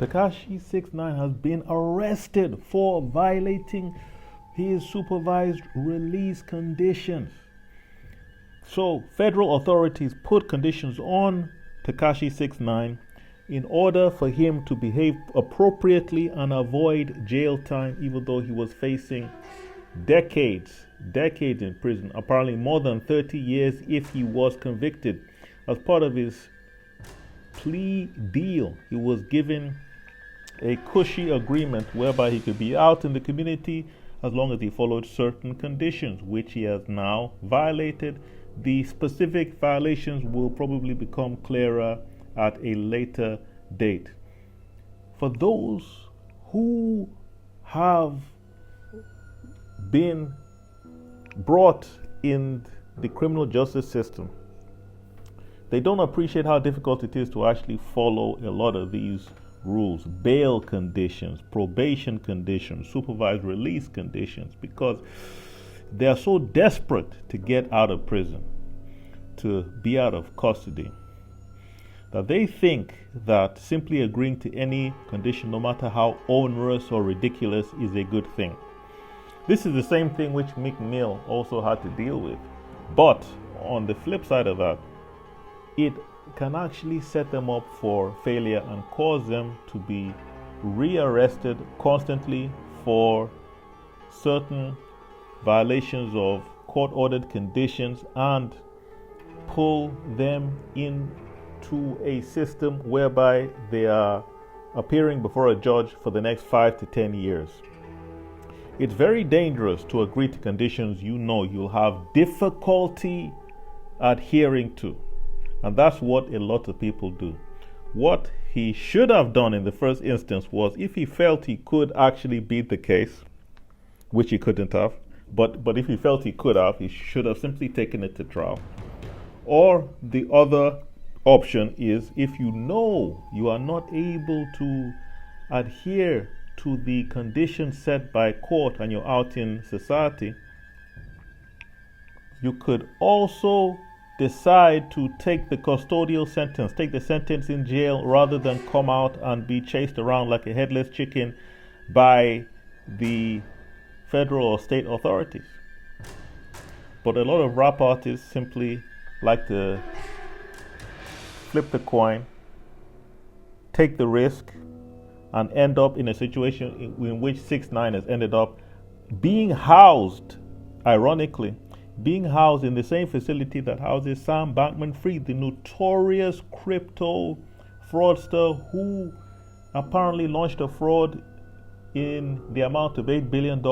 Tekashi 69 has been arrested for violating his supervised release conditions. So federal authorities put conditions on Tekashi 69 in order for him to behave appropriately and avoid jail time, even though he was facing decades in prison, apparently more than 30 years if he was convicted. As part of his plea deal, he was given a cushy agreement whereby he could be out in the community as long as he followed certain conditions, which he has now violated. The specific violations will probably become clearer at a later date. For those who have been brought in the criminal justice system, they don't appreciate how difficult it is to actually follow a lot of these rules, bail conditions, probation conditions, supervised release conditions, because they are so desperate to get out of prison, to be out of custody, that they think that simply agreeing to any condition, no matter how onerous or ridiculous, is a good thing. This is the same thing which Meek Mill also had to deal with. But on the flip side of that, it can actually set them up for failure and cause them to be rearrested constantly for certain violations of court-ordered conditions and pull them into a system whereby they are appearing before a judge for the next 5 to 10 years. It's very dangerous to agree to conditions you know you'll have difficulty adhering to. And that's what a lot of people do. What he should have done in the first instance was, if he felt he could actually beat the case, which he couldn't have, but if he felt he could have, he should have simply taken it to trial. Or the other option is, if you know you are not able to adhere to the conditions set by court and you're out in society, you could also decide to take the custodial sentence, take the sentence in jail, rather than come out and be chased around like a headless chicken by the federal or state authorities. But a lot of rap artists simply like to flip the coin, take the risk, and end up in a situation in which 6ix9ine has ended up being housed, ironically, being housed in the same facility that houses Sam Bankman-Fried, the notorious crypto fraudster who apparently launched a fraud in the amount of $8 billion.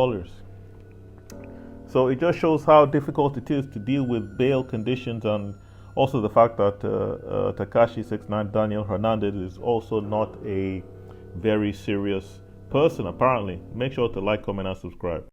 So it just shows how difficult it is to deal with bail conditions, and also the fact that Tekashi 69 Daniel Hernandez is also not a very serious person, apparently. Make sure to like, comment, and subscribe.